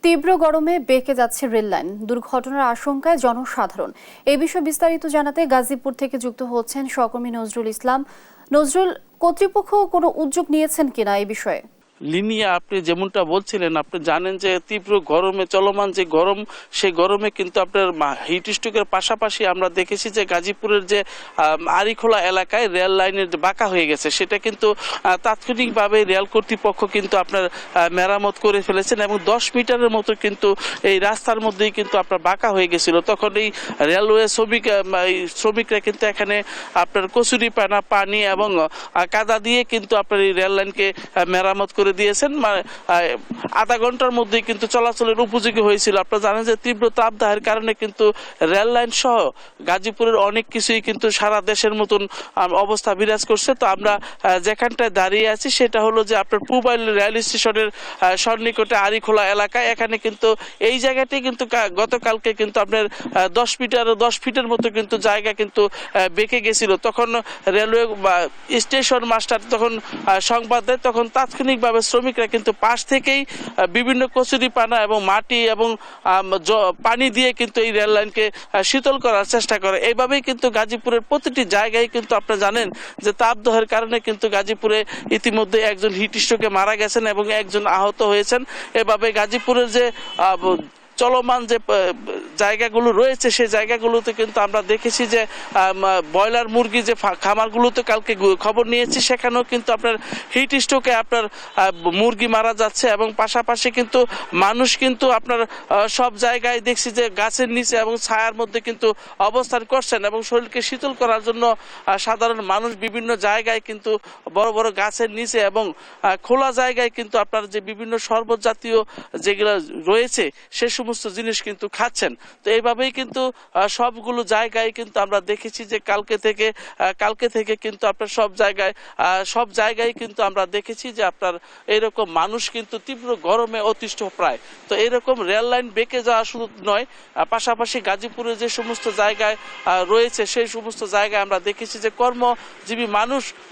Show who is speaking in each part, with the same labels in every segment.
Speaker 1: তীব্র গরমে বেঁকে যাচ্ছে রেললাইন, দুর্ঘটনার আশঙ্কায় জনসাধারণ। এই বিষয়ে বিস্তারিত জানাতে গাজীপুর থেকে যুক্ত হচ্ছেন সহকর্মী নজরুল ইসলাম। নজরুল, কর্তৃপক্ষ কোনো উদ্যোগ নিয়েছেন কিনা এই বিষয়ে?
Speaker 2: লিনিয়া, আপনি যেমনটা বলছিলেন, আপনি জানেন যে তীব্র গরমে চলমান যে গরম, সেই গরমে কিন্তু আপনার হিট স্ট্রোকের পাশাপাশি আমরা দেখেছি যে গাজীপুরের যে আরিখোলা এলাকায় রেল লাইনের বাঁকা হয়ে গেছে, সেটা কিন্তু তাৎক্ষণিকভাবে রেল কর্তৃপক্ষ কিন্তু আপনার মেরামত করে ফেলেছেন এবং 10 মিটারের মতো কিন্তু এই রাস্তার মধ্যেই কিন্তু আপনার বাঁকা হয়ে গেছিল। তখন এই রেলওয়ে শ্রমিকরা কিন্তু এখানে আপনার কচুরি পানা, পানি এবং কাদা দিয়ে কিন্তু আপনার এই রেল লাইনকে মেরামত করে দিয়েছেন। আধা ঘন্টার মধ্যেই কিন্তু চলাচলের উপযোগী হয়েছিল। আপনারা জানেন যে তীব্র তাপদাহের কারণে কিন্তু রেল লাইন সহ গাজীপুরের অনেক কিছুই কিন্তু সারা দেশের মতন অবস্থা বিরাজ করছে। তো আমরা যেখানটায় দাঁড়িয়ে আছি সেটা হলো যে আপনার পুবাইল রেল স্টেশনের সন্নিকটে আরিখোলা এলাকায়। এখানে কিন্তু এই জায়গাটি কিন্তু গতকালকে কিন্তু আপনার 10 ফিটের মতো কিন্তু জায়গা কিন্তু বেঁকে গেছিল। তখন রেলওয়ে স্টেশন মাস্টার তখন সংবাদ দেয়, তখন তাৎক্ষণিকভাবে শ্রমিকরা কিন্তু পাশ থেকেই বিভিন্ন কচুরি পানা এবং মাটি এবং পানি দিয়ে কিন্তু এই রেল লাইনকে শীতল করার চেষ্টা করে। এইভাবেই কিন্তু গাজীপুরের প্রতিটি জায়গায় কিন্তু আপনারা জানেন যে তাপদাহের কারণে কিন্তু গাজীপুরে ইতিমধ্যে একজন হিট স্ট্রোকে মারা গেছেন এবং একজন আহত হয়েছেন। এভাবে গাজীপুরের যে চলমান যে জায়গাগুলো রয়েছে সেই জায়গাগুলোতে কিন্তু আমরা দেখেছি যে ব্রয়লার মুরগি যে খামারগুলোতে কালকে খবর নিয়েছি, সেখানেও কিন্তু আপনার হিট স্ট্রোকে আপনার মুরগি মারা যাচ্ছে এবং পাশাপাশি কিন্তু মানুষ কিন্তু আপনার সব জায়গায় দেখছি যে গাছের নিচে এবং ছায়ার মধ্যে কিন্তু অবস্থান করছেন এবং শরীরকে শীতল করার জন্য সাধারণ মানুষ বিভিন্ন জায়গায় কিন্তু বড় বড় গাছের নিচে এবং খোলা জায়গায় কিন্তু আপনার যে বিভিন্ন শরবত জাতীয় যেগুলো রয়েছে সে সমস্ত জিনিস কিন্তু খাচ্ছেন। তো এইভাবেই কিন্তু সবগুলো জায়গায় কিন্তু আমরা দেখেছি যে কালকে থেকে কিন্তু আপনার সব জায়গায় কিন্তু আমরা দেখেছি যে আপনার এরকম মানুষ কিন্তু তীব্র গরমে অতিষ্ঠ প্রায়। তো এরকম রেল লাইন বেঁকে যাওয়া শুধু নয়, পাশাপাশি গাজীপুরে যে সমস্ত জায়গায় রয়েছে সেই সমস্ত জায়গায় আমরা দেখেছি যে কর্মজীবী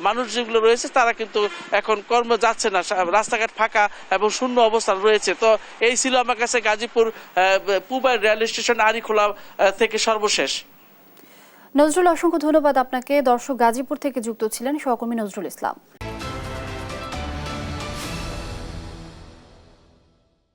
Speaker 2: মানুষ যেগুলো রয়েছে তারা কিন্তু এখন কর্ম যাচ্ছে না, রাস্তাঘাট ফাঁকা এবং শূন্য অবস্থান রয়েছে। তো এই ছিল আমার কাছে গাজীপুর পুবাইল রেল স্টেশন আরিখোলা থেকে সর্বশেষ।
Speaker 1: নজরুল, অসংখ্য ধন্যবাদ আপনাকে। দর্শক, গাজীপুর থেকে যুক্ত ছিলেন সহকর্মী নজরুল ইসলাম।